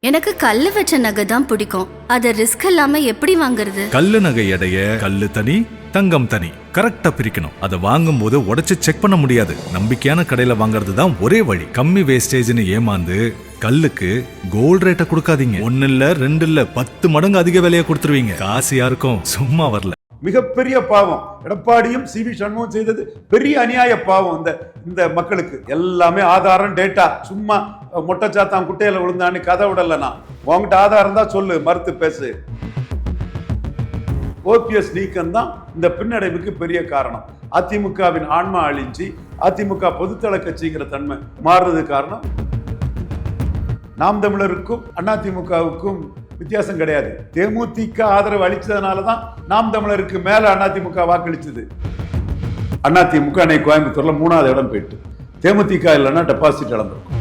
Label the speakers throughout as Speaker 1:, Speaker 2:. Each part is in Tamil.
Speaker 1: எனக்கு கல்லு வச்ச நகை தான் பிடிக்கும். அத ரிஸ்க் இல்லாம எப்படி வாங்குறது?
Speaker 2: கல்லு நகை எடைய கல்லு தனி தங்கம் தனி கரெக்டா பிரிக்கணும். அதை வாங்கும் போது உடைச்சு செக் பண்ண முடியாது. நம்பிக்கையான கடையில வாங்குறது தான் ஒரே வழி. கம்மி வேஸ்டேஜ்னு ஏமாந்து கல்லுக்கு கோல்ட் ரேட்டை கொடுக்காதீங்க. 1 இல்ல 2 இல்ல 10 மடங்கு அதிக விலையை கொடுத்துருவீங்க. காசு யாருக்கும் சும்மா வரல.
Speaker 3: மிகப்பெரிய பாவம் எடப்பாடியும் சி.வி. சண்முகம் செய்தது பெரிய அநியாய பாவம். இந்த மக்களுக்கு எல்லாமே ஆதாரம் டேட்டா. சும்மா மொட்டைச்சாத்தான் குட்டையில விழுந்தான்னு கதை விடலனா உங்ககிட்ட ஆதாரம் தான் சொல்லு, மறுத்து பேசு. ஓபிஎஸ் நீக்கம் தான் இந்த பின்னடைவுக்கு பெரிய காரணம். அதிமுகவின் ஆன்மா அழிஞ்சி அதிமுக பொதுத்தள கட்சிங்கிற தன்மை மாறுறது காரணம். நாம் தமிழருக்கும் அதிமுகவுக்கும் வித்தியாசம் கிடையாது. தேமுதிக ஆதரவு அளிச்சதுனாலதான் நாம் தமிழருக்கு மேல அதிமுக வாக்களிச்சது. அதிமுக அன்னைக்கு கோயம்புத்தூர்ல 3வது இடம் போயிட்டு, தேமுதிக இல்லைன்னா டெபாசிட் இழந்திருக்கும்.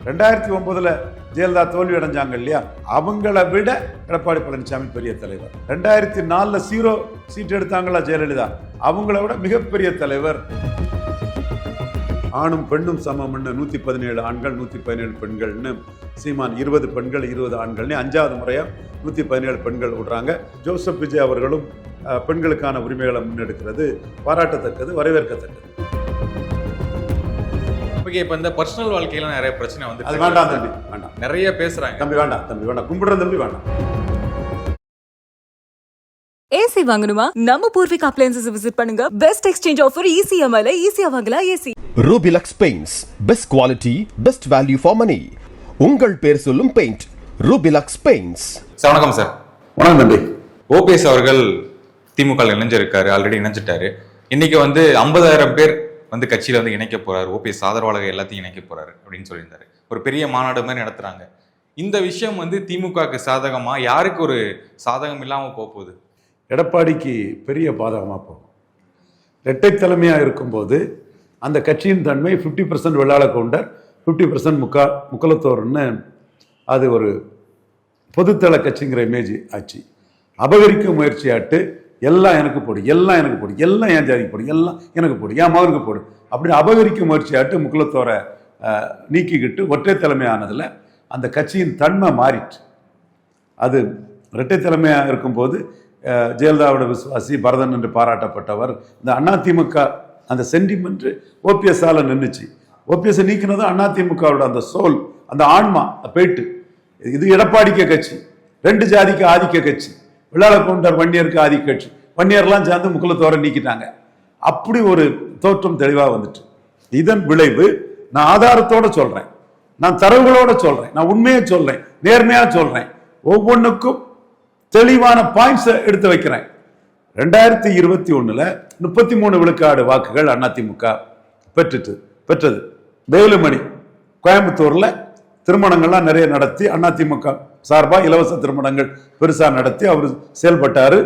Speaker 3: 2009 ஜெயலலிதா தோல்வி அடைஞ்சாங்க இல்லையா, அவங்கள விட எடப்பாடி பழனிசாமி பெரிய தலைவர். 2004 0 சீட் எடுத்தாங்களா ஜெயலலிதா, அவங்கள விட மிகப்பெரிய தலைவர். ஆணும் பெண்ணும் சமம்னு 117 ஆண்கள் 117 பெண்கள்னு சீமான் 20 பெண்கள் 20 ஆண்கள்னு 5வது முறையா 117 பெண்கள் விடுறாங்க. ஜோசப் விஜய் அவர்களும் பெண்களுக்கான உரிமைகளை முன்னெடுக்கிறது பாராட்டத்தக்கது, வரவேற்கத்தக்கது.
Speaker 4: இப்ப இந்த பர்சனல் வாழ்க்கையில நிறைய பிரச்சனை வந்து
Speaker 3: அது வேண்டாம் தம்பி, வேண்டாம்.
Speaker 4: நிறைய பேசுறாங்க.
Speaker 3: தம்பி வேண்டாம், தம்பி வேண்டாம், கும்பிடுற தம்பி வேண்டாம்.
Speaker 5: ஏசி வாங்கணுமா? நம்ம பூர்விகா அப்ளையன்சஸ் விசிட் பண்ணுங்க. பெஸ்ட் எக்ஸ்சேஞ்ச் ஆஃபர் ECMIல ஈஸியா வாங்கலாம். AC
Speaker 6: Rubilux paints, best quality, best value for money. உங்கள் பேர் சொல்லும் பெயிண்ட் ரூபிலக்ஸ் பெயிண்ட்ஸ்.
Speaker 4: சார் வணக்கம் சார்.
Speaker 3: வணக்கம் தம்பி.
Speaker 4: ஓபிஎஸ் அவர்கள் திமுக இணைஞ்சிருக்காரு, ஆல்ரெடி இணைஞ்சிட்டாரு. இன்னைக்கு வந்து 50,000 பேர் வந்து கட்சியில வந்து இணைக்க போறாரு, ஓபிஎஸ் ஆதரவாளர்கள் எல்லாத்தையும் இணைக்க போறாரு அப்படின்னு சொல்லியிருந்தாரு. ஒரு பெரிய மாநாடு மாதிரி நடத்துறாங்க. இந்த விஷயம் வந்து திமுகவுக்கு சாதகமா, யாருக்கு ஒரு சாதகம் இல்லாம போகுது?
Speaker 3: எடப்பாடிக்கு பெரிய பாதகமாக போகும். இரட்டை தலைமையாக இருக்கும்போது அந்த கட்சியின் தன்மை 50% வெள்ளாள கவுண்டர், 50% முக்கலத்தோர்னு அது ஒரு பொதுத்தள கட்சிங்கிற இமேஜ் ஆச்சு. அபகரிக்க முயற்சியாட்டு எல்லாம் எனக்கு போடு, எல்லாம் எனக்கு போடு, எல்லாம் என் ஜாதிக்கு போடு, எல்லாம் எனக்கு போடு, என் மகனுக்கு போடு அப்படின்னு அபகரிக்க முயற்சியாட்டு முக்கலத்தோரை நீக்கிக்கிட்டு ஒற்றை தலைமையானதில் அந்த கட்சியின் தன்மை மாறிட்டு. அது இரட்டை தலைமையாக இருக்கும்போது ஜெயலலிதாவோட விசுவாசி பரதன் என்று பாராட்டப்பட்டவர். இந்த அதிமுக அந்த சென்டிமெண்ட் ஓபிஎஸ்ஸால நின்றுச்சு. ஓபிஎஸ் நீக்கினதும் அதிமுகவோட அந்த சோல், அந்த ஆன்மா போயிட்டு. இது எடப்பாடிக்க கட்சி, 2 ஜாதிக்கு ஆதிக்க கட்சி. வெள்ளாள கவுண்டர் வன்னியருக்கு ஆதிக்க கட்சி, வன்னியர்லாம் சேர்ந்து முக்குலத்தோரை நீக்கிட்டாங்க. அப்படி ஒரு தோற்றம் தெளிவாக வந்துட்டு. இதன் விளைவு நான் ஆதாரத்தோட சொல்றேன், நான் தரவுகளோட சொல்றேன், நான் உண்மையை சொல்றேன், நேர்மையா சொல்றேன், ஒவ்வொன்றுக்கும் தெளிவான பாயிண்ட்ஸ் எடுத்து வைக்கிறேன். 2021 33 விழுக்காடு வாக்குகள் அதிமுக பெற்றது. வேலுமணி கோயம்புத்தூர்ல திருமணங்கள்லாம் நிறைய நடத்தி அதிமுக சார்பா இலவச திருமணங்கள் பெருசா நடத்தி அவர் செயல்பட்டாரு.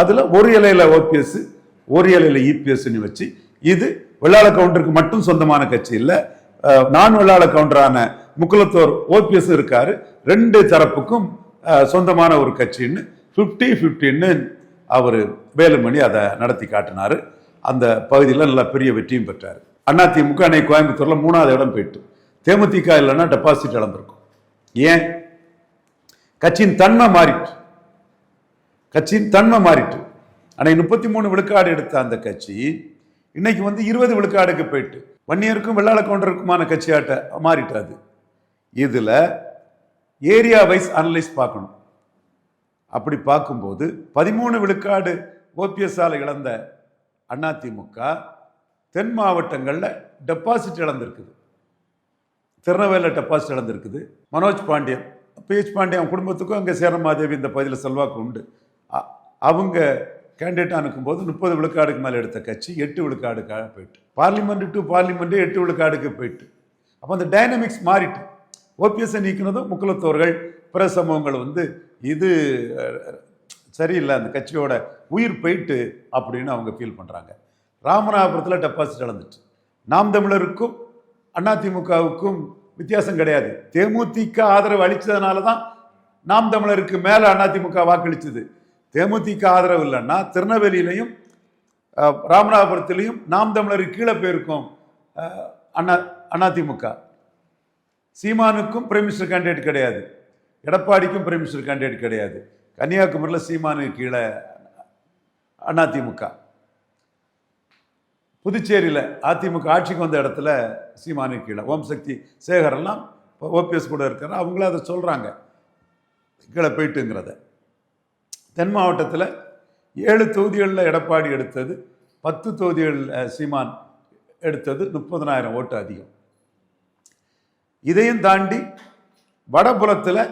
Speaker 3: அதுல ஒரு இலையில ஓபிஎஸ், ஒரு இலையில இபிஎஸ் வச்சு, இது வெள்ளாள கவுண்டருக்கு மட்டும் சொந்தமான கட்சி இல்ல, நான் வெள்ளாள கவுண்டரான முக்குலத்தோர் ஓபிஎஸ் இருக்காரு, 2 தரப்புக்கும் சொந்தமான ஒரு கட்சின்னு 50-50ன்னு அவர் வேலுமணி அதை நடத்தி காட்டினாரு. அந்த பகுதியில் நல்ல பெரிய வெற்றியும் பெற்றார். அதிமுக அன்னைக்கு கோயம்புத்தூர்ல 3வது இடம் போயிட்டு, தேமுதிக இல்லைன்னா டெபாசிட் இழந்திருக்கும். ஏன்? கட்சியின் தன்மை மாறிட்டு, கட்சியின் தன்மை மாறிட்டு. அன்னைக்கு 33 விழுக்காடு எடுத்த அந்த கட்சி இன்னைக்கு வந்து 20 விழுக்காடுக்கு போயிட்டு வன்னியருக்கும் வெள்ளாள கவுண்டருக்குமான கட்சியாட்ட மாறிட்டாது. இதுல ஏரியா வைஸ் அனலைஸ் பார்க்கணும். அப்படி பார்க்கும்போது 13 விழுக்காடு ஓபிஎஸ்ஸால இழந்த அதிமுக தென் மாவட்டங்கள்ல டெபாசிட் இழந்திருக்குது. திருநெல்வேலியில் டெபாசிட் இழந்திருக்குது. மனோஜ் பாண்டியன், பிஹெச் பாண்டியன் குடும்பத்துக்கும் அங்கே சேரமாதேவி இந்த பகுதியில் செல்வாக்கு உண்டு. அவங்க கேண்டிடேட் அனுப்பும்போது 30 விழுக்காடுக்கு மேலே எடுத்த கட்சி 8 விழுக்காடுக்காக போயிட்டு, பார்லிமெண்ட் டு பார்லிமெண்ட் 8 விழுக்காடுக்கு போயிட்டு. அப்போ அந்த டைனமிக்ஸ் மாறிட்டு. ஓபிஎஸ்ஸை நீக்கினதும் முக்குலத்தோர்கள் பிற சமூகங்கள் வந்து இது சரியில்லை, அந்த கட்சியோட உயிர் போயிட்டு அப்படின்னு அவங்க ஃபீல் பண்ணுறாங்க. ராமநாதபுரத்தில் டெபாசிட் இழந்துட்டு. நாம் தமிழருக்கும் அதிமுகவுக்கும் வித்தியாசம் கிடையாது. தேமுதிக ஆதரவு அளிச்சதுனால தான் நாம் தமிழருக்கு மேலே அதிமுக வாக்களிச்சது. தேமுதிக ஆதரவு இல்லைன்னா திருநெல்வேலியிலையும் ராமநாதபுரத்திலையும் நாம் தமிழருக்கு கீழே போயிருக்கும் அதிமுக. சீமானுக்கும் பிரைம் மினிஸ்டர் கேண்டிடேட் கிடையாது, எடப்பாடிக்கும் பிரைம் மினிஸ்டர் கேண்டிடேட் கிடையாது. கன்னியாகுமரியில் சீமானுக்கு கீழே அதிமுக, புதுச்சேரியில் அதிமுக ஆட்சிக்கு வந்த இடத்துல சீமானுக்கு கீழே ஓம் சக்தி சேகர் எல்லாம் ஓபிஎஸ் கூட இருக்கிற அவங்கள அதை சொல்கிறாங்க கீழே போயிட்டுங்கிறத. தென் மாவட்டத்தில் 7 தொகுதிகளில் எடப்பாடி எடுத்தது, 10 தொகுதிகளில் சீமான் எடுத்தது 30,000 ஓட்டு அதிகம். இதையும் தாண்டி வடபுலத்தில்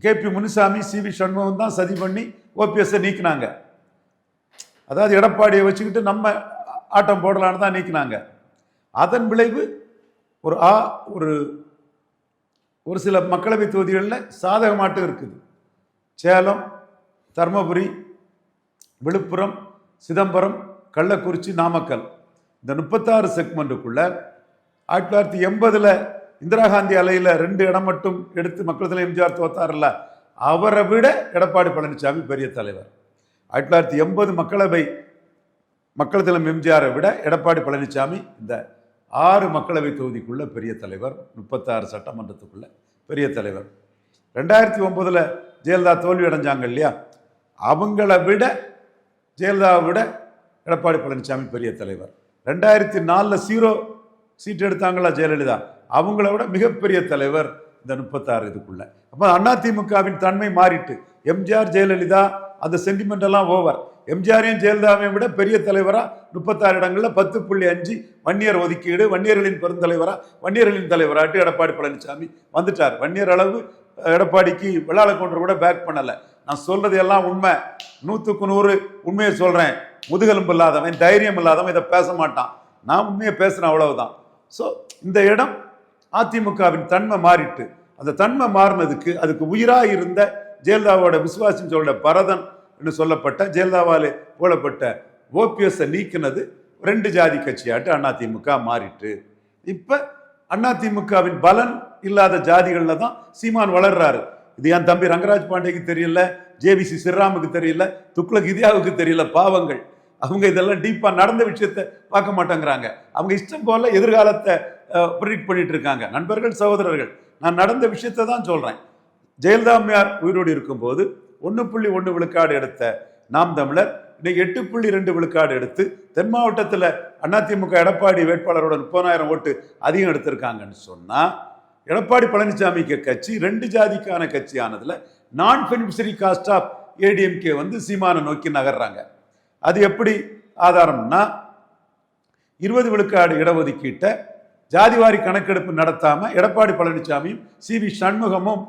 Speaker 3: கேபி முனுசாமி, சிவி சண்முகம் தான் சதி பண்ணி ஓபிஎஸ்ஸை நீக்கினாங்க. அதாவது எடப்பாடியை வச்சுக்கிட்டு நம்ம ஆட்டம் போடலான்னு தான் நீக்கினாங்க. அதன் விளைவு ஒரு சில மக்களவை தொகுதிகளில் சாதகமாட்டம் இருக்குது. சேலம், தர்மபுரி, விழுப்புரம், சிதம்பரம், கள்ளக்குறிச்சி, நாமக்கல், இந்த 36 செக்மெண்ட்டுக்குள்ள 1980 இந்திரா காந்தி அலையில் 2 இடம் மட்டும் எடுத்து மக்கள் தலைவர் எம்ஜிஆர் தோத்தார்ல, அவரை விட எடப்பாடி பழனிசாமி பெரிய தலைவர். 1980 மக்கள் தலைவர் எம்ஜிஆரை விட எடப்பாடி பழனிசாமி இந்த 6 மக்களவை தொகுதிக்குள்ள பெரிய தலைவர், 36 சட்டமன்றத்துக்குள்ள பெரிய தலைவர். 2009 ஜெயலலிதா தோல்வி அடைஞ்சாங்க இல்லையா, அவங்கள விட ஜெயலலிதாவை விட எடப்பாடி பழனிசாமி பெரிய தலைவர். 2004 0 சீட் எடுத்தாங்களா ஜெயலலிதா, அவங்கள விட மிகப்பெரிய தலைவர் இந்த 36 இதுக்குள்ள. அப்போ அதிமுகவின் தன்மை மாறிட்டு, எம்ஜிஆர் ஜெயலலிதா அந்த சென்டிமெண்ட் எல்லாம் ஓவர். எம்ஜிஆரையும் ஜெயலலிதாவையும் விட பெரிய தலைவரா 36 இடங்களில் 10.5 வன்னியர் ஒதுக்கீடு, வன்னியர்களின் பெருந்தலைவரா, வன்னியர்களின் தலைவராட்டு எடப்பாடி பழனிசாமி வந்துட்டார். வன்னியர் அளவு எடப்பாடிக்கு வெள்ளாள கவுண்டர் கூட பேக் பண்ணலை. நான் சொல்றது எல்லாம் உண்மை, 100க்கு 100 உண்மையை சொல்றேன். முதுகெலும்பு இல்லாதவன், தைரியம் இல்லாதவன் இதை பேச மாட்டான். நான் உண்மையை பேசுறேன், அவ்வளவுதான். ஸோ இந்த இடம் அதிமுகவின் தன்மை மாறிட்டு, அந்த தன்மை மாறினதுக்கு அதுக்கு உயிராக இருந்த ஜெயலலிதாவோட விசுவாசின்னு சொல்ல பரதன் என்று சொல்லப்பட்ட ஜெயலலிதாவாலே போலப்பட்ட ஓபிஎஸ்ஸை நீக்கினது 2 ஜாதி கட்சியாட்டு அதிமுக மாறிட்டு. இப்ப அதிமுகவின் பலன் இல்லாத ஜாதிகள்ல தான் சீமான் வளர்றாரு. இது என் தம்பி ரங்கராஜ் பாண்டேக்கு தெரியல, ஜேவிசி ஸ்ரீராமுக்கு தெரியல, துக்ளக் இந்தியாவுக்கு தெரியல. பாவங்கள், அவங்க இதெல்லாம் டீப்பா நடந்த விஷயத்தை பார்க்க மாட்டேங்கிறாங்க. அவங்க இஷ்டம் போல எதிர்காலத்தை ப்ரிடிக்ட் பண்ணிட்டு இருக்காங்க. நண்பர்கள், சகோதரர்கள், நான் நடந்த விஷயத்தை தான் சொல்றேன். ஜெயலலிதா அம்மையார் உயிரோடு இருக்கும்போது 1.1 விழுக்காடு எடுத்த நாம் தமிழர் இன்னைக்கு 8.2 விழுக்காடு எடுத்து தென் மாவட்டத்தில் அதிமுக எடப்பாடி வேட்பாளரோட 30,000 ஓட்டு அதிகம் எடுத்திருக்காங்கன்னு சொன்னா, எடப்பாடி பழனிசாமிக்கு கட்சி 2 ஜாதிக்கான கட்சி ஆனதுல நான் பெனிஃபிஷரி காஸ்ட் ஆஃப் ஏடிஎம்கே சீமானை நோக்கி நகர்றாங்க. அது எப்படி ஆதாரம்னா, 20 விழுக்காடு இடஒதுக்கீட்ட ஜாதிவாரி கணக்கெடுப்பு நடத்தாம எடப்பாடி பழனிசாமியும் சிவி சண்முகமும்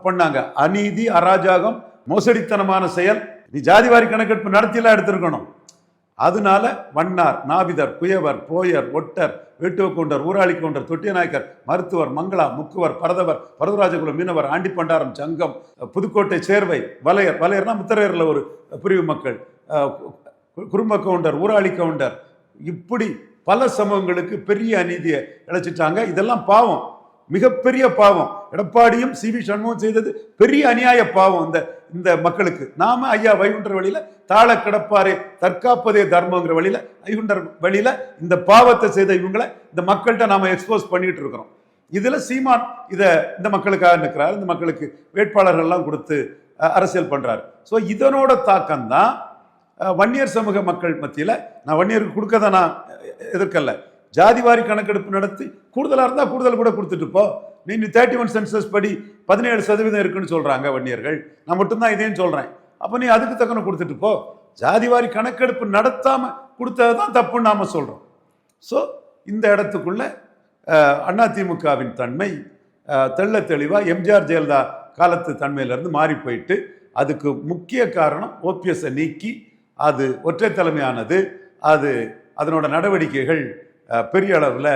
Speaker 3: பண்ணாங்க. அநீதி, அராஜகம், மோசடித்தனமான செயல். நீ ஜாதிவாரி கணக்கெடுப்பு நடத்தியெல்லாம் எடுத்திருக்கணும். அதனால வண்ணார், நாவிதர், குயவர், போயர், ஒட்டர், வேட்டுவ கவுண்டர், ஊராளி கவுண்டர், தொட்டியநாயக்கர், மருத்துவர், மங்களா, முக்குவர், பரதவர், பரதராஜகுல மீனவர், ஆண்டிப்பண்டாரம், சங்கம், புதுக்கோட்டை சேர்வை, வலையர், வலையர்னா முத்திரையர்ல ஒரு பிரிவு மக்கள், குறும்ப கவுண்டர், ஊராளி கவுண்டர், இப்படி பல சமூகங்களுக்கு பெரிய அநீதியை இழைச்சிட்டாங்க. இதெல்லாம் பாவம், மிகப்பெரிய பாவம். எடப்பாடியும் சிவி சண்முகம் செய்தது பெரிய அநியாய பாவம் இந்த மக்களுக்கு. நாம ஐயா வைகுண்டர் வழியில தாழ கிடப்பாரே தற்காப்பதே தர்மங்கிற வழியில, வைகுண்டர் வழியில இந்த பாவத்தை செய்த இவங்களை இந்த மக்கள்கிட்ட நாம எக்ஸ்போஸ் பண்ணிட்டு இருக்கிறோம். இதுல சீமான் இந்த மக்களுக்காக நிற்கிறார், இந்த மக்களுக்கு வேட்பாளர்கள் எல்லாம் கொடுத்து அரசியல் பண்றாரு. ஸோ இதனோட தாக்கம் தான் வன்னியர் சமூக மக்கள் மத்தியில். நான் வன்னியருக்கு கொடுக்கத நான் எதிர்க்கல, ஜாதிவாரி கணக்கெடுப்பு நடத்தி கூடுதலாக இருந்தால் கூடுதல் கூட கொடுத்துட்டு போ. நீ 31 சென்சஸ் படி 17% இருக்குன்னு சொல்றாங்க வன்னியர்கள், நான் மட்டும்தான் இதையும் சொல்றேன். அப்போ நீ அதுக்கு தக்கன கொடுத்துட்டு போ. ஜாதிவாரி கணக்கெடுப்பு நடத்தாம கொடுத்தது தான் தப்புன்னு நாம சொல்றோம். ஸோ இந்த இடத்துக்குள்ள அதிமுகவின் தன்மை தெள்ள தெளிவாக எம்ஜிஆர் ஜெயலலிதா காலத்து தன்மையிலிருந்து மாறி போயிட்டு, அதுக்கு முக்கிய காரணம் ஓபிஎஸ்ஸை நீக்கி அது ஒற்றை தலைமையானது. அதனோட நடவடிக்கைகள் பெரிய அளவில்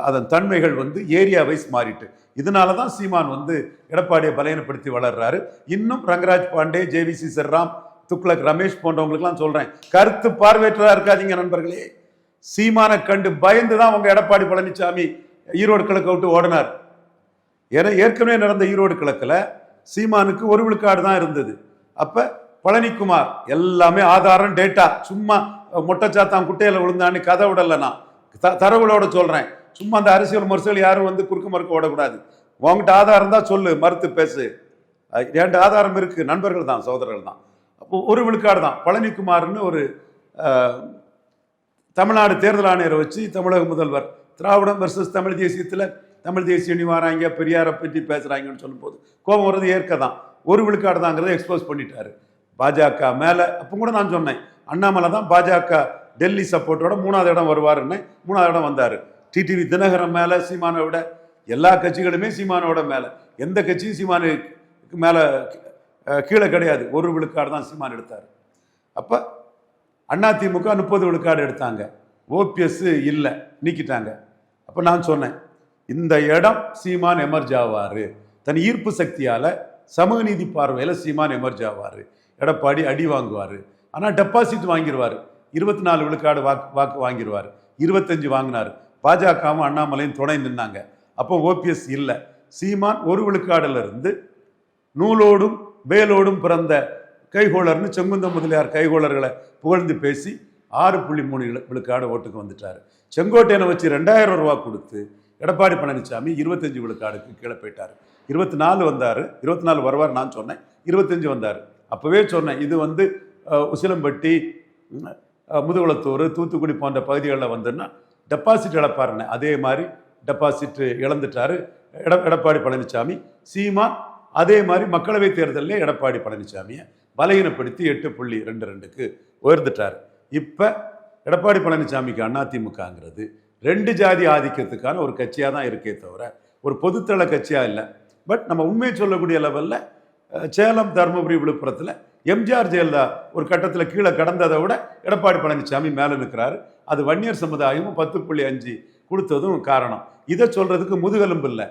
Speaker 3: அதன் தன்மைகள் ஏரியா வைஸ் மாறிட்டு. இதனால தான் சீமான் எடப்பாடியை பலவீனப்படுத்தி வளர்றாரு. இன்னும் ரங்கராஜ் பாண்டே, ஜேவிசி ஸ்ரீராம், துக்ளக் ரமேஷ் போன்றவங்களுக்குலாம் சொல்றேன், கருத்து பார்வையற்றதா இருக்காதீங்க நண்பர்களே. சீமானை கண்டு பயந்து தான் உங்க எடப்பாடி பழனிசாமி ஈரோடு கிழக்கு விட்டு ஓடினார். ஏன்னா ஏற்கனவே நடந்த ஈரோடு கிழக்குல சீமானுக்கு 1 விழுக்காடு தான் இருந்தது. அப்ப பழனிக்குமார் எல்லாமே ஆதாரம், டேட்டா, சும்மா மொட்டைச்சாத்தான் குட்டையில விழுந்தான்னு கதை விடல. நான் தரவுகளோட சொல்றேன். சும்மா அந்த அரசியல் மறுசல் யாரும் வந்து குறுக்கு மறுக்க ஓடக்கூடாது. உங்ககிட்ட ஆதாரம் தான் சொல்லு, மறுத்து பேசு. 2 ஆதாரம் இருக்கு, நண்பர்கள் தான், சகோதரர்கள் தான். அப்போ ஒரு விழுக்காடு தான். பழனிக்குமார்னு ஒரு தமிழ்நாடு தேர்தல் ஆணையரை வச்சு தமிழக முதல்வர் திராவிடம் வெர்சஸ் தமிழ் தேசியத்தில் தமிழ் தேசிய அணி வராங்க, பெரியாரை பற்றி பேசுகிறாங்கன்னு சொல்லும்போது கோபம் வர்றது ஏற்க தான். ஒரு விழுக்காடு தாங்கிறத எக்ஸ்போஸ் பண்ணிட்டாரு பாஜக மேலே. அப்போ கூட நான் சொன்னேன், அண்ணாமலை தான் பாஜக டெல்லி சப்போர்ட்டோட 3வது இடம் வருவாருன்னு. 3வது இடம் வந்தார். டிடிவி தினகரன் மேலே சீமானை விட எல்லா கட்சிகளுமே சீமானோட மேலே, எந்த கட்சியும் சீமானுக்கு மேலே கீழே கிடையாது. ஒரு விழுக்காடு தான் சீமான் எடுத்தார். அப்போ அதிமுக 30 விழுக்காடு எடுத்தாங்க. ஓபிஎஸ் இல்லை, நீக்கிட்டாங்க. அப்போ நான் சொன்னேன், இந்த இடம் சீமான் எமர்ஜ் ஆவார், தன் ஈர்ப்பு சக்தியால் சமூக நீதி பார்வையில் சீமான் எமர்ஜ் ஆவார். எடப்பாடி அடி வாங்குவார், ஆனால் டெபாசிட் வாங்கிடுவார். 24 விழுக்காடு வாக்கு வாங்கிடுவார். 25 வாங்கினார். பாஜகவும் அண்ணாமலையும் துணை நின்னாங்க. அப்போ ஓபிஎஸ் இல்லை. சீமான் ஒரு விழுக்காடுல இருந்து நூலோடும் வேலோடும் பிறந்த கைகோளர்னு செங்குந்த முதலியார் கைகோளர்களை புகழ்ந்து பேசி 6.3 விழுக்காடு ஓட்டுக்கு வந்துட்டார். செங்கோட்டையனை வச்சு 2000 ரூபா கொடுத்து எடப்பாடி பழனிசாமி 25 விழுக்காடுக்கு கீழே போயிட்டார். 24 வந்தார். 24 வருவார் நான் சொன்னேன். 25 வந்தார். அப்போவே சொன்னேன், இது வந்து உசிலம்பட்டி, முதுகுளத்தூர், தூத்துக்குடி போன்ற பகுதிகளில் வந்துன்னா டெபாசிட் இழப்பாருன்னு. அதே மாதிரி டெபாசிட் இழந்துட்டாரு எடப்பாடி பழனிசாமி. சீமான் அதே மாதிரி மக்களவை தேர்தலில் எடப்பாடி பழனிசாமியை பலகீனப்படுத்தி 8.22க்கு உயர்ந்துட்டார். இப்போ எடப்பாடி பழனிசாமிக்கு அதிமுகங்கிறது 2 ஜாதி ஆதிக்கத்துக்கான ஒரு கட்சியாக தான் இருக்கே தவிர ஒரு பொதுத்தள கட்சியாக இல்லை. பட் நம்ம உண்மையை சொல்லக்கூடிய லெவலில் சேலம், தருமபுரி, விழுப்புரத்தில் எம்ஜிஆர் ஜெயலலிதா ஒரு கட்டத்தில் கீழே கடந்ததை விட எடப்பாடி பழனிசாமி மேலே நிற்கிறாரு. அது வன்னியர் சமுதாயமும் 10.5 கொடுத்ததும் காரணம். இதை சொல்றதுக்கு முதுகெலும்பு இல்லை,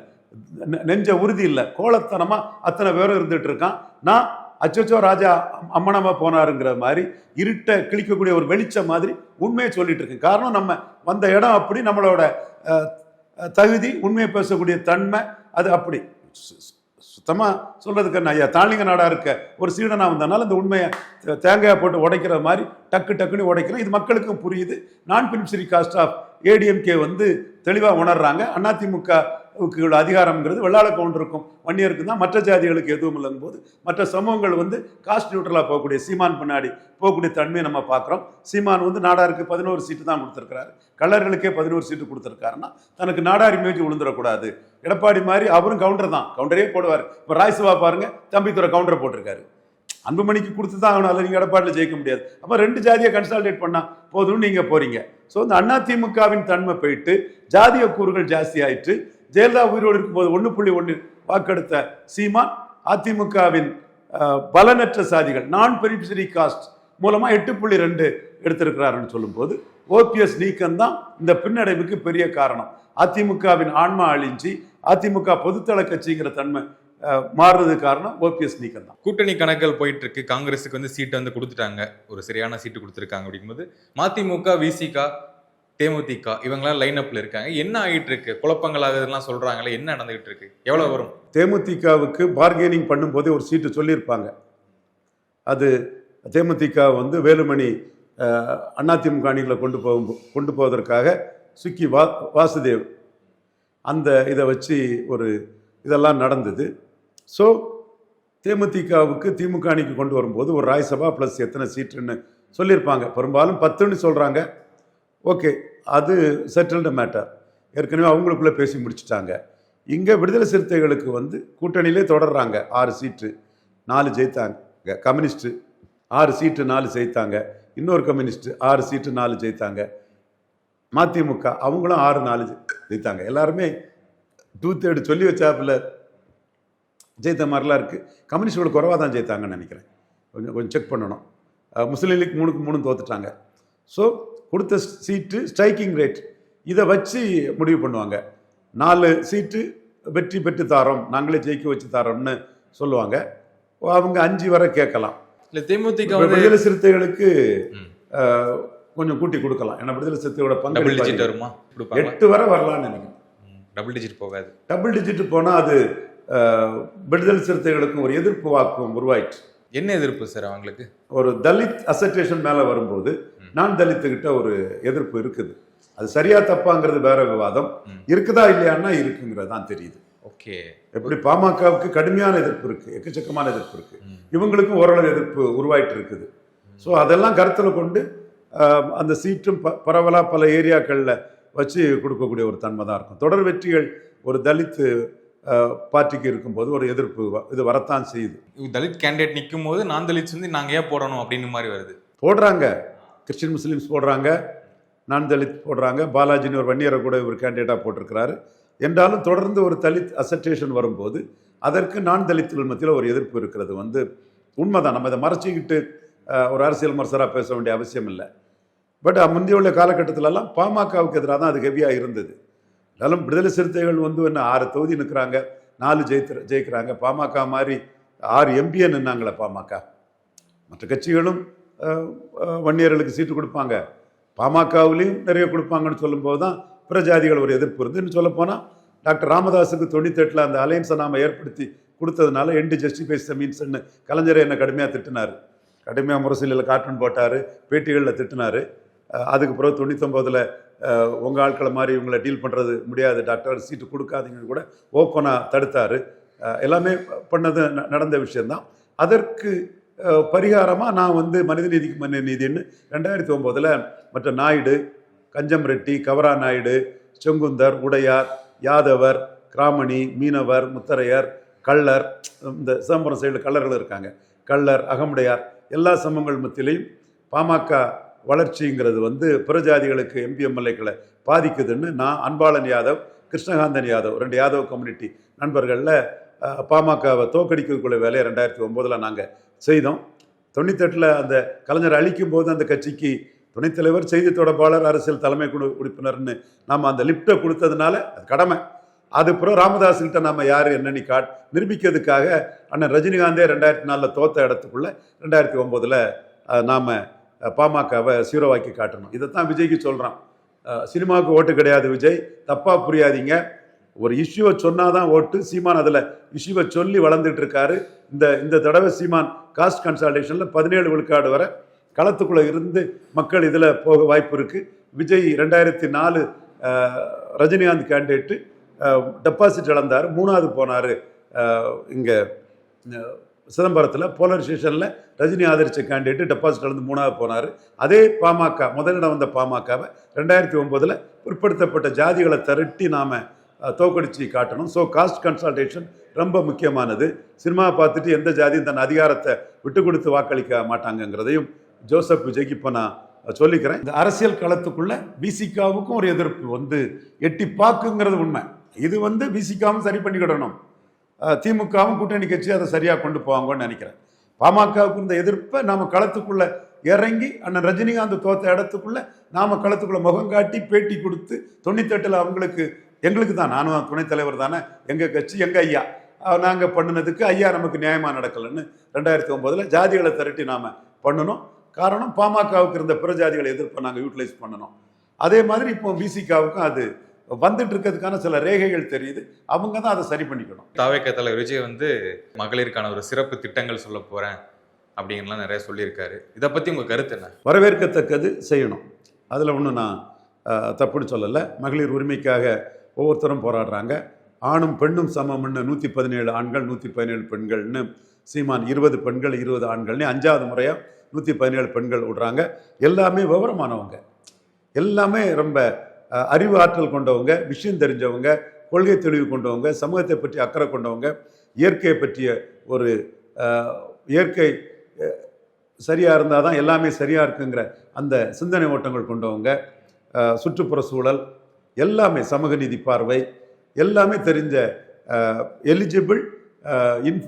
Speaker 3: நெஞ்ச உறுதி இல்லை, கோலத்தனமா அத்தனை பேரும் இருந்துட்டு இருக்கான். நான் அச்சோ ராஜா அம்மனமா போனாருங்கிற மாதிரி இருட்டை கிழிக்கக்கூடிய ஒரு வெளிச்சம் மாதிரி உண்மையை சொல்லிட்டு இருக்கேன். காரணம், நம்ம வந்த இடம் அப்படி, நம்மளோட தகுதி, உண்மையை பேசக்கூடிய தன்மை அது அப்படி. சுத்தமாக சொல்றதுக்கு ஐயா தாளிங்க நாடா இருக்க ஒரு சீடனா வந்தனால அந்த உண்மையை தேங்காயை போட்டு உடைக்கிற மாதிரி டக்கு டக்குன்னு உடைக்கிறோம். இது மக்களுக்கும் புரியுது. நான் பினிஷரி காஸ்ட் ஆஃப் ஏடிஎம்கே வந்து தெளிவாக உணர்றாங்க. அதிமுகவுக்கு அதிகாரம்ங்கிறது வெள்ளாள கவுண்டருக்கும் வன்னியருக்கும் தான், மற்ற ஜாதிகளுக்கு எதுவும் இல்லைங்கும் போது மற்ற சமூகங்கள் வந்து காஸ்ட் நியூட்ரலாக போகக்கூடிய சீமான் பின்னாடி போகக்கூடிய தன்மையை நம்ம பார்க்குறோம். சீமான் வந்து நாடாருக்கு 11 சீட்டு தான் கொடுத்துருக்கிறாரு. கல்லர்களுக்கே 11 சீட்டு கொடுத்துருக்காருன்னா தனக்கு நாடார் இமேஜ் விழுந்துடக்கூடாது. எடப்பாடி மாதிரி அவரும் கவுண்டர் தான், கவுண்டரே போடுவார். இப்போ ராய்சபா பாருங்க, தம்பித்துறை கவுண்டரை போட்டிருக்காரு. அன்புமணிக்கு கொடுத்து தான் ஆகணும், அதில் நீங்கள் எடப்பாடியில் ஜெயிக்க முடியாது. அப்போ 2 ஜாதியை கன்சால்டேட் பண்ணால் போதும்னு நீங்கள் போறீங்க. ஸோ இந்த அதிமுகவின் தன்மை போயிட்டு ஜாதிய கூறுகள் ஜாஸ்தி ஆயிட்டு, ஜெயலலிதா உயிரோடு இருக்கும்போது 1.1 வாக்கெடுத்த சீமான் அதிமுகவின் பலனற்ற சாதிகள், நான் பெனிஃபிஷரி காஸ்ட் மூலமா 8.2 எடுத்திருக்கிறாருன்னு சொல்லும்போது ஓபிஎஸ் நீக்கம் தான் இந்த பின்னடைவுக்கு பெரிய காரணம். அதிமுகவின் ஆன்மா அழிஞ்சி அதிமுக பொதுத்தள கட்சிங்கிற தன்மை மாறுறது காரணம் ஓபிஎஸ் நீக்கம் தான்.
Speaker 4: கூட்டணி கணக்குகள் போயிட்டு இருக்கு. காங்கிரஸுக்கு வந்து சீட்டு வந்து கொடுத்துட்டாங்க, ஒரு சரியான சீட்டு கொடுத்துருக்காங்க. அப்படிங்கும்போது மதிமுக, விசிக, தேமுதிக இவங்களாம் லைன் அப்ல இருக்காங்க. என்ன ஆகிட்டு இருக்கு? குழப்பங்களாக இதெல்லாம் சொல்றாங்களே, என்ன நடந்துகிட்டு இருக்கு? எவ்வளவு வரும்?
Speaker 3: தேமுதிகவுக்கு பார்கெனிங் பண்ணும்போதே ஒரு சீட்டு சொல்லியிருப்பாங்க. அது தேமுதிக வந்து வேலுமணி அதிமுக அணிகளை கொண்டு போவதற்காக சுக்கி வாசுதேவ் அந்த இதை வச்சு ஒரு இதெல்லாம் நடந்தது. ஸோ தேமுதிகவுக்கு திமுக அணிக்கு கொண்டு வரும்போது ஒரு ராய்சபா ப்ளஸ் எத்தனை சீட்டுன்னு சொல்லியிருப்பாங்க. பெரும்பாலும் 10ன்னு சொல்கிறாங்க. ஓகே, அது செட்டில்டு மேட்டர். ஏற்கனவே அவங்களுக்குள்ளே பேசி முடிச்சுட்டாங்க. இங்கே விடுதலை சிறுத்தைகளுக்கு வந்து கூட்டணியிலே தொடர்றாங்க. 6 சீட்டு 4 ஜெயித்தாங்க. கம்யூனிஸ்ட்டு 6 சீட்டு 4 ஜெயித்தாங்க. இன்னொரு கம்யூனிஸ்ட் 6 சீட்டு 4 ஜெயித்தாங்க. மதிமுக அவங்களும் 6-4 ஜெயித்தாங்க. எல்லாருமே 2/3 சொல்லி வச்சாப்புல ஜெயித்த மாதிரிலாம் இருக்குது. கம்யூனிஸ்டோட குறைவாக தான் ஜெயித்தாங்கன்னு நினைக்கிறேன். கொஞ்சம் செக் பண்ணணும். முஸ்லீம் லீக் 3-3 தோத்துட்டாங்க. ஸோ கொடுத்த சீட்டு ஸ்ட்ரைக்கிங் ரேட் இதை வச்சு முடிவு பண்ணுவாங்க. 4 சீட்டு வெற்றி பெற்று தாரோம், நாங்களே ஜெயிக்க வச்சு தாரோம்னு சொல்லுவாங்க. அவங்க 5 வரை கேட்கலாம்.
Speaker 4: இல்லை, தேமுதிக
Speaker 3: விடுதலை சிறுத்தைகளுக்கு கொஞ்சம் கூட்டி கொடுக்கலாம். ஏன்னா விடுதலை சிறுத்தையோட பங்கு 8 வரை வரலாம்னு நினைக்கிறேன்.
Speaker 4: டபுள் டிஜிட் போகாது. டபுள்
Speaker 3: டிஜிட் போனால் அது விடுதலை சிறுத்தைகளுக்கும் ஒரு எதிர்ப்பு வாக்குவம் உருவாயிடுச்சு.
Speaker 4: என்ன எதிர்ப்பு சார் அவங்களுக்கு?
Speaker 3: ஒரு தலித் அசட்டேஷன் மேலே வரும்போது நான் தலித்துக்கிட்ட ஒரு எதிர்ப்பு இருக்குது. அது சரியா தப்பாங்கிறது வேற விவாதம். இருக்குதா இல்லையான்னா இருக்குங்கிறது தான் தெரியுது.
Speaker 4: ஓகே.
Speaker 3: எப்படி பாமகவுக்கு கடுமையான எதிர்ப்பு இருக்கு, எக்கச்சக்கமான எதிர்ப்பு இருக்கு, இவங்களுக்கும் ஓரளவு எதிர்ப்பு உருவாயிட்டு இருக்குது. ஸோ அதெல்லாம் கருத்தில் கொண்டு அந்த சீட்டும் பரவலா பல ஏரியாக்கள்ல வச்சு கொடுக்கக்கூடிய ஒரு தன்மை தான் இருக்கும். தொடர் வெற்றிகள் ஒரு தலித் பார்ட்டிக்கு இருக்கும்போது ஒரு எதிர்ப்பு இது வரத்தான் செய்யுது.
Speaker 4: தலித் கேண்டிடேட் நிற்கும் போது நான் தலித் வந்து நாங்க ஏன் போடணும் அப்படின்னு மாதிரி வருது.
Speaker 3: போடுறாங்க, கிறிஸ்டின் முஸ்லீம்ஸ் போடுறாங்க, நான் தலித் போடுறாங்க, பாலாஜின்னு ஒரு வன்னியரை கூட ஒரு கேண்டிடேட்டாக போட்டிருக்கிறாரு. என்றாலும் தொடர்ந்து ஒரு தலித் அசட்டேஷன் வரும்போது அதற்கு நான் தலித்துகள் மத்தியில் ஒரு எதிர்ப்பு இருக்கிறது வந்து உண்மைதான். நம்ம இதை மறைச்சிக்கிட்டு ஒரு அரசியல் விமர்சராக பேச வேண்டிய அவசியம் இல்லை. பட் முந்தைய உள்ள காலகட்டத்திலலாம் பாமகவுக்கு எதிராக தான் அது ஹெவியாக இருந்தது. இருந்தாலும் விடுதலை சிறுத்தைகள் வந்து என்ன 6 தொகுதி நிற்கிறாங்க, 4 ஜெயிக்கிறாங்க. பாமக மாதிரி 6 எம்பியை நின்னாங்களே பாமக. மற்ற கட்சிகளும் வன்னியர்களுக்கு சீட்டு கொடுப்பாங்க, பாமகவிலையும் நிறைய கொடுப்பாங்கன்னு சொல்லும்போது தான் பிற ஜாதிகள் ஒரு எதிர்ப்பு இருந்து. இன்னும் சொல்லப்போனால் டாக்டர் ராமதாஸுக்கு 98 அந்த அலையன்ஸை நாம் ஏற்படுத்தி கொடுத்ததுனால எண்டு ஜஸ்டிஃபைஸ் த மீன்ஸ்ன்னு கலைஞரை என்ன கடுமையாக திட்டினார், கடுமையாக முரசொலியில் கார்ட்டூன் போட்டார், பேட்டிகளில் திட்டினார். அதுக்கு பிறகு 99 உங்கள் ஆட்களை மாதிரி இவங்களை டீல் பண்ணுறது முடியாது டாக்டர், சீட்டு கொடுக்காதீங்கன்னு கூட ஓப்பனாக தடுத்தார். எல்லாமே பண்ணது நடந்த விஷயந்தான். அதற்கு பரிகாரமாக நான் வந்து மனிதநீதிக்கு மனிதநீதின்னு 2009 மற்ற நாயுடு, கஞ்சம் ரெட்டி, கவரா நாயுடு, செங்குந்தர், உடையார், யாதவர், கிராமணி, மீனவர், முத்தரையர், கள்ளர், இந்த சிதம்பரம் சைடில் கள்ளர்கள் இருக்காங்க, கள்ளர், அகமுடையார், எல்லா சமூகங்கள் மத்தியிலையும் பாமக வளர்ச்சிங்கிறது வந்து பிற ஜாதிகளுக்கு எம்பி எம்எல்ஏக்களை பாதிக்குதுன்னு நான் அன்பாளன் யாதவ், கிருஷ்ணகாந்தன் யாதவ் 2 யாதவ் கம்யூனிட்டி நண்பர்களில் பாமகவை தோக்கடிக்கக்கூடிய வேலையை 2009 நாங்கள் செய்தோம். 98 அந்த கலைஞர் அழிக்கும் போது அந்த கட்சிக்கு துணைத் தலைவர், செய்தி தொடர்பாளர், அரசியல் தலைமை குழு உறுப்பினர்னு நாம் அந்த லிப்டை கொடுத்ததுனால அது கடமை. அது பிறகு ராமதாஸ்கிட்ட நம்ம யார் என்னன்னு நிரூபிக்கிறதுக்காக அண்ணன் ரஜினிகாந்தே 2004 தோத்த இடத்துக்குள்ள 2009 நாம் பாமகவை சீரோவாக்கி காட்டணும். இதைத்தான் விஜய்க்கு சொல்கிறான். சினிமாவுக்கு ஓட்டு கிடையாது விஜய், தப்பாக புரியாதீங்க. ஒரு இஷ்யூவை சொன்னாதான் ஓட்டு. சீமான் அதில் இஷ்யூவை சொல்லி வளர்ந்துட்டு இருக்காரு. இந்த தடவை சீமான் காஸ்ட் கன்சால்டேஷனில் 17 விழுக்காடு வரை களத்துக்குள்ளே இருந்து மக்கள் இதில் போக வாய்ப்பு இருக்குது. விஜய் 2004 ரஜினிகாந்த் கேண்டிடேட்டு டெபாசிட் இழந்தார், 3வது போனார். இங்கே சிதம்பரத்தில் போலரைசேஷனில் ரஜினி ஆதரித்த கேண்டிடேட்டு டெபாசிட் இழந்து 3வது போனார். அதே பாமக முதலிடம் வந்த பாமகவை 2009 பிற்படுத்தப்பட்ட ஜாதிகளை திரட்டி நாம் தோக்கடிச்சு காட்டணும். ஸோ காஸ்ட் கன்சல்டேஷன் ரொம்ப முக்கியமானது. சினிமா பார்த்துட்டு எந்த ஜாதியும் தன் அதிகாரத்தை விட்டு கொடுத்து வாக்களிக்க மாட்டாங்கங்கிறதையும் ஜோசப் விஜய்க்கு இப்போ நான் சொல்லிக்கிறேன். இந்த அரசியல் களத்துக்குள்ள விசிகாவுக்கும் ஒரு எதிர்ப்பு வந்து எட்டி பாக்குங்கிறது உண்மை. இது வந்து விசிகாவும் சரி பண்ணிக்கிடணும், திமுகவும் கூட்டணி கட்சி அதை சரியாக கொண்டு போவாங்கன்னு நினைக்கிறேன். பாமகவுக்கு இந்த எதிர்ப்பை நாம் களத்துக்குள்ள இறங்கி அண்ணன் ரஜினிகாந்த் தோத்த இடத்துக்குள்ள நாம் களத்துக்குள்ள முகம் காட்டி பேட்டி கொடுத்து 98 எங்களுக்கு தான், நானும் துணைத் தலைவர் தானே, எங்கள் கட்சி எங்கள் ஐயா, நாங்கள் பண்ணினதுக்கு ஐயா நமக்கு நியாயமாக நடக்கலைன்னு 2009 ஜாதிகளை திரட்டி நாம் பண்ணணும். காரணம் பாமகவுக்கு இருந்த பிற ஜாதிகளை எதிர்ப்பை நாங்கள் யூட்டிலைஸ் பண்ணணும். அதே மாதிரி இப்போ விசிகாவுக்கும் அது வந்துட்டு இருக்கிறதுக்கான சில ரேகைகள் தெரியுது. அவங்க தான் அதை சரி பண்ணிக்கணும்.
Speaker 4: தாவேக தலைவர் விஜய் வந்து மகளிருக்கான ஒரு சிறப்பு திட்டங்கள் சொல்ல போகிறேன் அப்படிங்கலாம் நிறைய சொல்லியிருக்காரு. இதை பற்றி உங்கள் கருத்து என்ன?
Speaker 3: வரவேற்கத்தக்கது, செய்யணும். அதில் ஒன்றும் நான் தப்புன்னு சொல்லலை. மகளிர் உரிமைக்காக ஒவ்வொருத்தரும் போராடுறாங்க. ஆணும் பெண்ணும் சமம்னு 117 ஆண்கள் 117 பெண்கள்னு சீமான் 20 பெண்கள் 20 ஆண்கள்னு 5வது முறையாக 117 பெண்கள் விடுறாங்க. எல்லாமே விவரமானவங்க, எல்லாமே ரொம்ப அறிவு ஆற்றல் கொண்டவங்க, விஷயம் தெரிஞ்சவங்க, கொள்கை தெளிவு கொண்டவங்க, சமூகத்தை பற்றி அக்கறை கொண்டவங்க, இயற்கையை பற்றிய ஒரு இயற்கை சரியாக இருந்தால் தான் எல்லாமே சரியாக இருக்குங்கிற அந்த சிந்தனை ஓட்டங்கள் கொண்டவங்க, சுற்றுப்புற சூழல் எல்லாமே, சமூக நீதி பார்வை எல்லாமே தெரிஞ்ச எலிஜிபிள்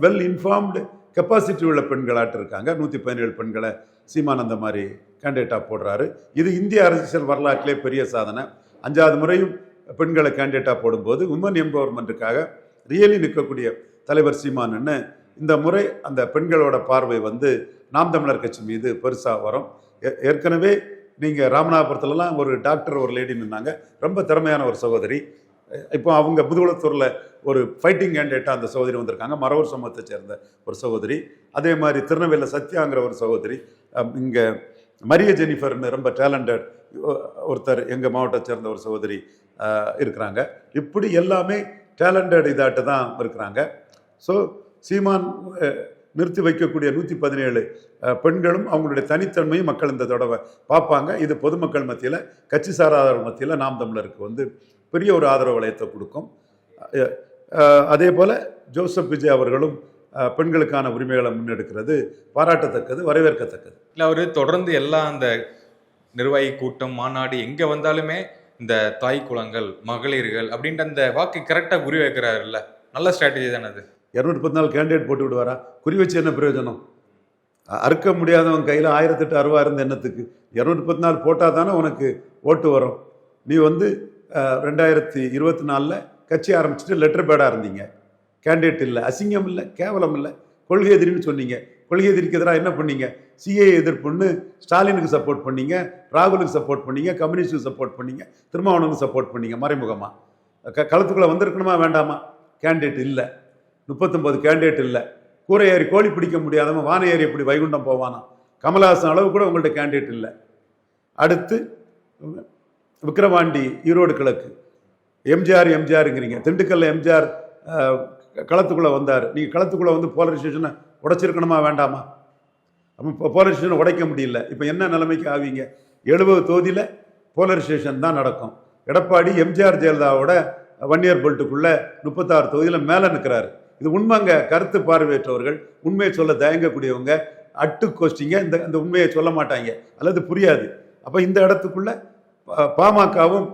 Speaker 3: வெல் இன்ஃபார்ம்டு கெப்பாசிட்டி உள்ள பெண்களாட்டு இருக்காங்க. 117 பெண்களை சீமானந்த மாதிரி கேண்டிடேட்டாக போடுறாரு. இது இந்திய அரசியல் வரலாற்றிலே பெரிய சாதனை. 5வது முறையும் பெண்களை கேண்டிடேட்டாக போடும்போது உமன் எம்பவர்மெண்ட்டுக்காக ரியலி நிற்கக்கூடிய தலைவர் சீமானன்னு இந்த முறை அந்த பெண்களோட பார்வை வந்து நாம் தமிழர் கட்சி மீது பெருசாக வரும். ஏற்கனவே நீங்கள் ராமநாதபுரத்துலலாம் ஒரு டாக்டர் ஒரு லேடி நின்னாங்க, ரொம்ப திறமையான ஒரு சகோதரி. இப்போ அவங்க புதுகுளத்தூரில் ஒரு ஃபைட்டிங் கேண்டிடேட்டாக அந்த சகோதரி வந்திருக்காங்க, மறவர் சமூகத்தை சேர்ந்த ஒரு சகோதரி. அதே மாதிரி திருநெல்வேலியில் சத்யாங்கிற ஒரு சகோதரி, இங்கே மரிய ஜெனிஃபர்னு ரொம்ப டேலண்டட் ஒருத்தர் எங்கள் மாவட்டத்தை சேர்ந்த ஒரு சகோதரி இருக்கிறாங்க. இப்படி எல்லாமே டேலண்டட் இதாட்டு தான் இருக்கிறாங்க. ஸோ சீமான் நிறுத்தி வைக்கக்கூடிய 117 பெண்களும் அவங்களுடைய தனித்தன்மையும் மக்கள் இந்த தடவை பார்ப்பாங்க. இது பொதுமக்கள் மத்தியில், கட்சி சாராதவர் மத்தியில் நாம் தமிழருக்கு வந்து பெரிய ஒரு ஆதரவு வளையத்தை கொடுக்கும். அதே போல் ஜோசப் விஜய் அவர்களும் பெண்களுக்கான உரிமைகளை முன்னெடுக்கிறது பாராட்டத்தக்கது, வரவேற்கத்தக்கது.
Speaker 4: இல்லை, அவர் தொடர்ந்து எல்லா அந்த நிர்வாகி கூட்டம், மாநாடு எங்கே வந்தாலுமே இந்த தாய் குளங்கள், மகளிர்கள் அப்படின்ற அந்த வாக்கு கரெக்டாக குறி வைக்கிறாருல்ல, நல்ல ஸ்ட்ராட்டஜி தானே அது.
Speaker 3: 214 கேண்டிடேட் போட்டு விடுவாரா? குறி வச்சு என்ன பிரயோஜனம்? அறுக்க முடியாதவன் கையில் 1008 அருவா இருந்த எண்ணத்துக்கு 214 போட்டால் தானே உனக்கு ஓட்டு வரும். நீ வந்து 2024 கட்சி ஆரம்பிச்சுட்டு லெட்டர் பேடாக இருந்தீங்க, கேண்டிடேட் இல்லை, அசிங்கம் இல்லை, கேவலம் இல்லை, கொள்கை எதிரின்னு சொன்னீங்க. கொள்கை எதிரிக்கு எதிராக என்ன பண்ணீங்க? சிஏ எதிர்ப்புன்னு ஸ்டாலினுக்கு சப்போர்ட் பண்ணீங்க, ராகுலுக்கு சப்போர்ட் பண்ணீங்க, கம்யூனிஸ்டுக்கு சப்போர்ட் பண்ணீங்க, திருமாவளவனுக்கு சப்போர்ட் பண்ணீங்க மறைமுகமாக. களத்துக்குள்ளே வந்திருக்கணுமா வேண்டாமா? கேண்டிடேட் இல்லை, 39 கேண்டிடேட் இல்லை. கூரை ஏறி கோழி பிடிக்க முடியாதவன் வானை ஏறி எப்படி வைகுண்டம் போவானா? கமலஹாசன் அளவு கூட உங்கள்கிட்ட கேண்டிடேட் இல்லை. அடுத்து விக்கிரவாண்டி, ஈரோடு கிழக்கு, எம்ஜிஆருங்கிறீங்க. திண்டுக்கல்ல எம்ஜிஆர் களத்துக்குள்ளே வந்தார். நீங்கள் களத்துக்குள்ளே வந்து போலரைசேஷனை உடைச்சிருக்கணுமா வேண்டாமா? அப்போ போலரைசேஷனை உடைக்க முடியல. இப்போ என்ன நிலைமைக்கு ஆவீங்க? 70 தொகுதியில் போலரைசேஷன் தான் நடக்கும். எடப்பாடி எம்ஜிஆர் ஜெயலலிதாவோட வன்னியர் பெல்ட்டுக்குள்ளே 36 தொகுதியில் மேலே நிற்கிறாரு. இது உண்மைங்க. கருத்து பார்வையற்றவர்கள், உண்மையை சொல்ல தயங்கக்கூடியவங்க, அட்டு கோஷ்டிங்க இந்த உண்மையை சொல்ல மாட்டாங்க அல்லது புரியாது. அப்போ இந்த இடத்துக்குள்ள பாமகவும்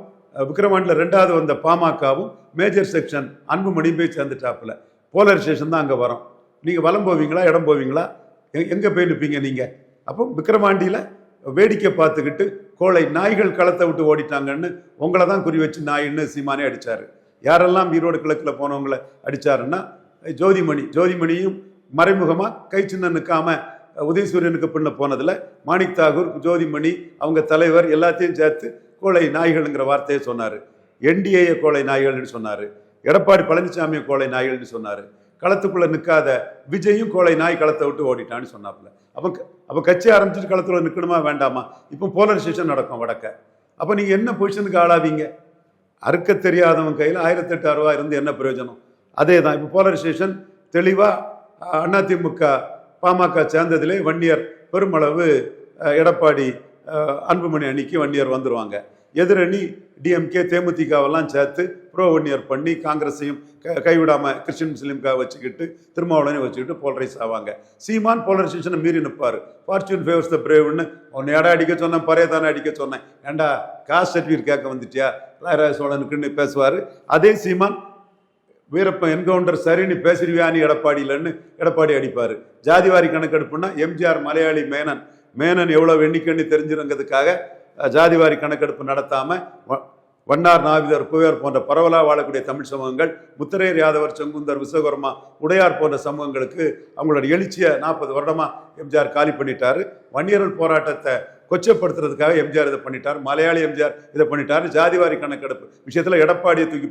Speaker 3: விக்கிரவாண்டியில் 2வது வந்த பாமகவும் மேஜர் செக்ஷன் அன்புமணி போய் சேர்ந்துட்டாப்புல. போலரைசேஷன் தான் அங்கே வரும். நீங்கள் வலம் போவீங்களா, இடம் போவீங்களா, எங்கே போய் நிற்பீங்க நீங்கள்? அப்போ விக்கிரவாண்டியில் வேடிக்கை பார்த்துக்கிட்டு கோழை நாய்கள் களத்தை விட்டு ஓடிட்டாங்கன்னு உங்களை தான் குறி வச்சு நாயின்னு சீமானே அடித்தார். யாரெல்லாம் ஈரோடு கிழக்கில் போனவங்களை அடித்தாருன்னா ஜோதிமணியும் மறைமுகமாக கை சின்ன நிற்காம உதயசூரியனுக்கு பின்ன போனதில் மாணிக் தாகூர், ஜோதிமணி, அவங்க தலைவர் எல்லாத்தையும் சேர்த்து கோழை நாய்கள்ங்கிற வார்த்தையை சொன்னார். என்டிஏ கோழை நாய்கள்னு சொன்னார். எடப்பாடி பழனிசாமியை கோழை நாய்கள்னு சொன்னார். களத்துக்குள்ளே நிற்காத விஜயும் கோழை நாய் களத்தை விட்டு ஓடிட்டான்னு சொன்னாப்புல. அப்போ கட்சி ஆரம்பிச்சுட்டு களத்தில் நிற்கணுமா வேண்டாமா? இப்போ போலரைசேஷன் நடக்கும் வடக்க. அப்போ நீங்கள் என்ன பொசிஷனுக்கு ஆளாவீங்க? அறுக்க தெரியாதவன் கையில் 1008 அருவா இருந்து என்ன பிரயோஜனம்? அதே தான் இப்போ போலரைசேஷன் தெளிவாக அதிமுக பாமக சேர்ந்ததிலே வன்னியர் பெருமளவு எடப்பாடி அன்புமணி அணிக்கு வன்னியர் வந்துடுவாங்க. எதிரணி டிஎம்கே தேமுதிகவெல்லாம் சேர்த்து ப்ரோ வன்னியர் பண்ணி காங்கிரஸையும் கைவிடாமல் கிறிஸ்டின் முஸ்லீம்காக வச்சுக்கிட்டு திருமாவளவனையும் வச்சுக்கிட்டு போலரைஸ் ஆவாங்க. சீமான் போலரைசேஷனை மீறி நிற்பார். ஃபார்ச்சூன் ஃபேவர்ஸ் த பிரேவ்னு உன்னை ஏடா அடிக்க சொன்னேன், பறையதானே அடிக்க சொன்னேன், ஏண்டா காஸ்ட் சர்டிஃபிகேட் கேட்க வந்துட்டியா ராஜராஜ சோழனுக்குன்னு பேசுவார். அதே சீமான் வீரப்பன் என்கவுண்டர் சரின்னு பேசிடுவியானி எடப்பாடியிலன்னு எடப்பாடி அடிப்பார். ஜாதிவாரி கணக்கெடுப்புன்னா எம்ஜிஆர் மலையாளி மேனன் எவ்வளோ எண்ணிக்கைன்னு தெரிஞ்சிருங்கிறதுக்காக ஜாதிவாரி கணக்கெடுப்பு நடத்தாமல் வண்ணார், நாவிதர், குவையார் போன்ற பரவலாக வாழக்கூடிய தமிழ் சமூகங்கள், முத்திரையர், யாதவர், செங்குந்தர், விஸ்வகர்மா, உடையார் போன்ற சமூகங்களுக்கு அவங்களோட எழுச்சியை 40 வருடமாக எம்ஜிஆர் காலி பண்ணிட்டாரு. வன்னியர்கள் போராட்டத்தை கொச்சப்படுத்துறதுக்காக எம்ஜிஆர் இதை பண்ணிட்டார். மலையாளி எம்ஜிஆர் இதை பண்ணிட்டார். ஜாதிவாரி கணக்கெடுப்பு விஷயத்தில் எடப்பாடியை தூக்கி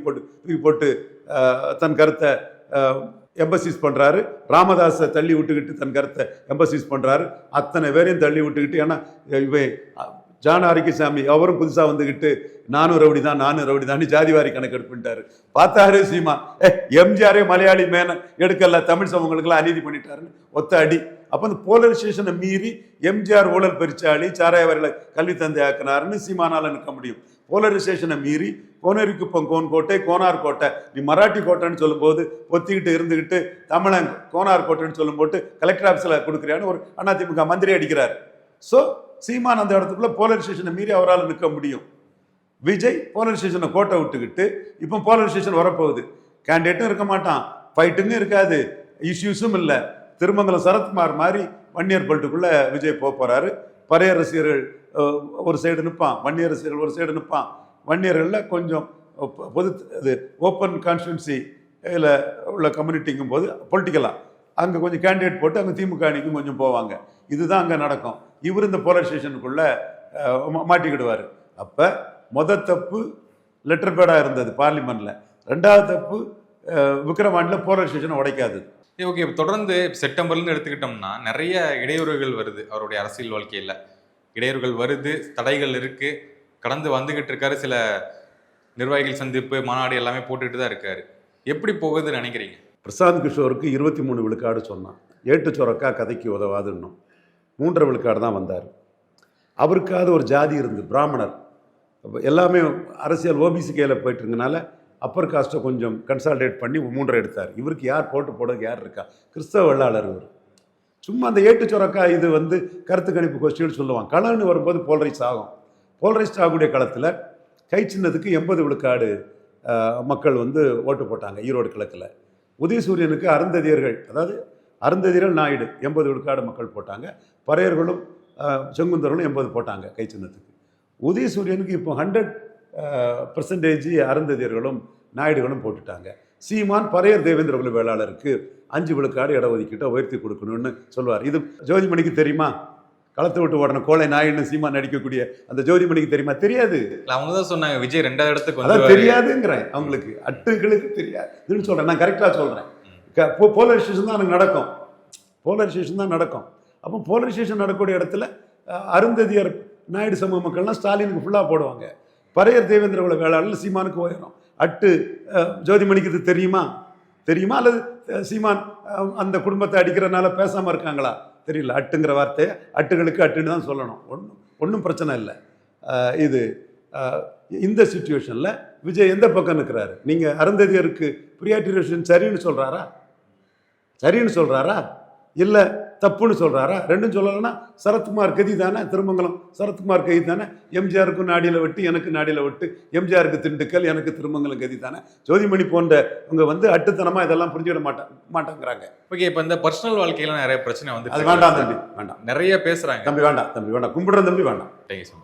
Speaker 3: போட்டு தன் கருத்தை எம்பசிஸ் பண்ணுறாரு. ராமதாஸை தள்ளி விட்டுக்கிட்டு தன் கருத்தை எம்பசிஸ் பண்ணுறாரு. அத்தனை பேரையும் தள்ளி விட்டுக்கிட்டு, ஏன்னா இவை ஜான் ஆரோக்கியசாமி அவரும் புதுசாக வந்துக்கிட்டு நானும் ரவுடி தான் ஜாதிவாரி கணக்கெடுப்புட்டாரு. பார்த்தாரு சீமா, எம்ஜிஆரே மலையாளி மேன எடுக்கல, தமிழ் சமூகங்களுக்கெல்லாம் அநீதி பண்ணிட்டாருன்னு ஒத்த அடி. அப்போ அந்த போலரைசேஷனை மீறி எம்ஜிஆர் ஊழல் பெருச்சாளி, சாராயவர்களை கல்வி தந்தை ஆக்கினாருன்னு சீமானால நிற்க முடியும். போலரைசேஷனை மீறி கோனேரிக்குப்பம் கோன்கோட்டை, கோனார் கோட்டை, நீ மராட்டி கோட்டைன்னு சொல்லும்போது ஒத்திக்கிட்டு இருந்துக்கிட்டு தமிழன் கோனார் கோட்டைன்னு சொல்லும் போட்டு கலெக்டர் ஆஃபீஸில் கொடுக்குறியான்னு ஒரு அதிமுக மந்திரி அடிக்கிறார். ஸோ சீமான் அந்த இடத்துக்குள்ள போலரைசேஷனை மீறி அவரால் நிற்க முடியும். விஜய் போலரைசேஷனை கோட்டை விட்டுக்கிட்டு இப்போ போலரைசேஷன் வரப்போகுது. கேண்டிடேட்டும் இருக்க மாட்டான், ஃபைட்டுன்னு இருக்காது, இஷ்யூஸும் இல்லை. திருமங்கலம் சரத்குமார் மாதிரி வன்னியர் பெல்ட்டுக்குள்ள விஜய் போறாரு. பறைய ரசிகர்கள் ஒரு சைடு நிற்பான், வன்னியர் ரசிகர்கள் ஒரு சைடு நிற்பான். வன்னியர்களில் கொஞ்சம் பொது இது ஓப்பன் கான்ஸ்டிடுவன்சி இதில் உள்ள கம்யூனிட்டிங்கும் போது பொலிட்டிக்கலாக அங்கே கொஞ்சம் கேண்டிடேட் போட்டு அங்கே திமுக அணிக்கும் கொஞ்சம் போவாங்க. இதுதான் அங்கே நடக்கும். இவர் இந்த போலரைசேஷனுக்குள்ளே மாட்டிக்கிடுவார். அப்போ தப்பு லெட்டர் பேடாக இருந்தது பார்லிமெண்ட்டில், 2வது தப்பு விக்கிரவாண்டியில் போலரைசேஷனை உடைக்காது.
Speaker 4: ஓகே, தொடர்ந்து செப்டம்பர்லேருந்து எடுத்துக்கிட்டோம்னா நிறைய இடையூறுகள் வருது அவருடைய அரசியல் வாழ்க்கையில். இடையூறுகள் வருது, தடைகள் இருக்குது. கடந்து வந்துகிட்டு இருக்காரு. சில நிர்வாகிகள் சந்திப்பு மாநாடு எல்லாமே போட்டுக்கிட்டு தான் இருக்காரு. எப்படி போகுதுன்னு நினைக்கிறீங்க?
Speaker 3: பிரசாந்த் கிஷோருக்கு 23 விழுக்காடு சொன்னான். ஏட்டு சுரக்கா கதைக்கு உதவாதுன்னும் 3.5 விழுக்காடு தான் வந்தார். அவருக்காவது ஒரு ஜாதி இருந்து பிராமணர் எல்லாமே அரசியல் ஓபிசி கையில் போயிட்டு இருக்கனால அப்பர் காஸ்ட்டை கொஞ்சம் கன்சால்டேட் பண்ணி 3 எடுத்தார். இவருக்கு யார் போடுறதுக்கு யார் இருக்கா? கிறிஸ்தவ வெள்ளாளர் இவர். சும்மா அந்த ஏட்டு சுரக்கா இது வந்து கருத்து கணிப்பு கொஸ்டின்னு சொல்லுவான். களம்னு வரும்போது போல்ரைஸ் ஆகும். போல்ரைஸ்ட் ஆகக்கூடிய களத்தில் கை சின்னத்துக்கு 80 விழுக்காடு மக்கள் வந்து ஓட்டு போட்டாங்க ஈரோடு கிழக்கில். உதயசூரியனுக்கு அருந்ததியர்கள், அதாவது அருந்ததியர்கள் நாயுடு 80 விழுக்காடு மக்கள் போட்டாங்க. பறையர்களும் செங்குந்தர்களும் 80 போட்டாங்க கை சின்னத்துக்கு. உதயசூரியனுக்கு இப்போ 100% அருந்ததியர்களும் நாயுடுகளும் போட்டுட்டாங்க. சீமான் பறையர் தேவேந்திர குல வேளாளருக்கு 5 விழுக்காடு இடஒதுக்கீட்டை உயர்த்தி கொடுக்கணும்னு சொல்லுவார். இது ஜோதிமணிக்கு தெரியுமா? களத்தை விட்டு ஓடன கோளை நாயுடுன்னு சீமான் நடிக்கக்கூடிய அந்த ஜோதிமணிக்கு தெரியுமா? தெரியாது.
Speaker 4: அவங்க தான் சொன்னாங்க விஜய் 2வது இடத்துக்கு
Speaker 3: அதான்
Speaker 4: வந்து
Speaker 3: தெரியாதுங்கிறேன். அவங்களுக்கு அட்டுகளுக்கு தெரியாதுன்னு சொல்றேன். நான் கரெக்டாக சொல்றேன். போலரைசேஷன் தான் எனக்கு நடக்கும். போலரைசேஷன் தான் நடக்கும். அப்போ போலரைசேஷன் நடக்கக்கூடிய இடத்துல அருந்ததியர் நாயுடு சமூக மக்கள்லாம் ஸ்டாலினுக்கு ஃபுல்லாக போடுவாங்க. பறையர் தேவேந்திர குல வேளாளர் சீமானுக்கு உயரும். அட்டு ஜோதிமணிக்கு இது தெரியுமா? அல்லது சீமான் அந்த குடும்பத்தை அடிக்கிறனால பேசாமல் இருக்காங்களா? தெரியல. அட்டுங்கிற வார்த்தையை அட்டுகளுக்கு அட்டுன்னு தான் சொல்லணும். ஒன்றும் பிரச்சனை இல்லை. இது இந்த சிச்சுவேஷனில் விஜய் எந்த பக்கம் நிற்கிறாரு? நீங்கள் அருந்ததியருக்கு ப்ரியாரிட்டி சரின்னு சொல்கிறாரா இல்லை தப்புன்னு சொல்கிறாரா? ரெண்டும் சொல்லலைன்னா சரத்குமார் கதி தானே. திருமங்கலம் சரத்குமார் கதி தானே. எம்ஜிஆருக்கு நாடியில் விட்டு எனக்கு நாடியில் விட்டு, எம்ஜிஆருக்கு திண்டுக்கல் எனக்கு திருமங்கலம் கதி தானே. ஜோதிமணி போன்ற இவங்க வந்து அட்டுத்தனமாக இதெல்லாம் புரிஞ்சுவிட மாட்டாங்கிறாங்க.
Speaker 4: ஓகே, இப்போ இந்த பர்சனல் வாழ்க்கையில நிறைய பிரச்சனை வந்து
Speaker 3: அது வேண்டாம் தம்பி, வேண்டாம்.
Speaker 4: நிறைய பேசுறாங்க.
Speaker 3: தம்பி வேண்டாம், கும்பிடுற தம்பி வேண்டாம்.
Speaker 4: தேங்க்யூ.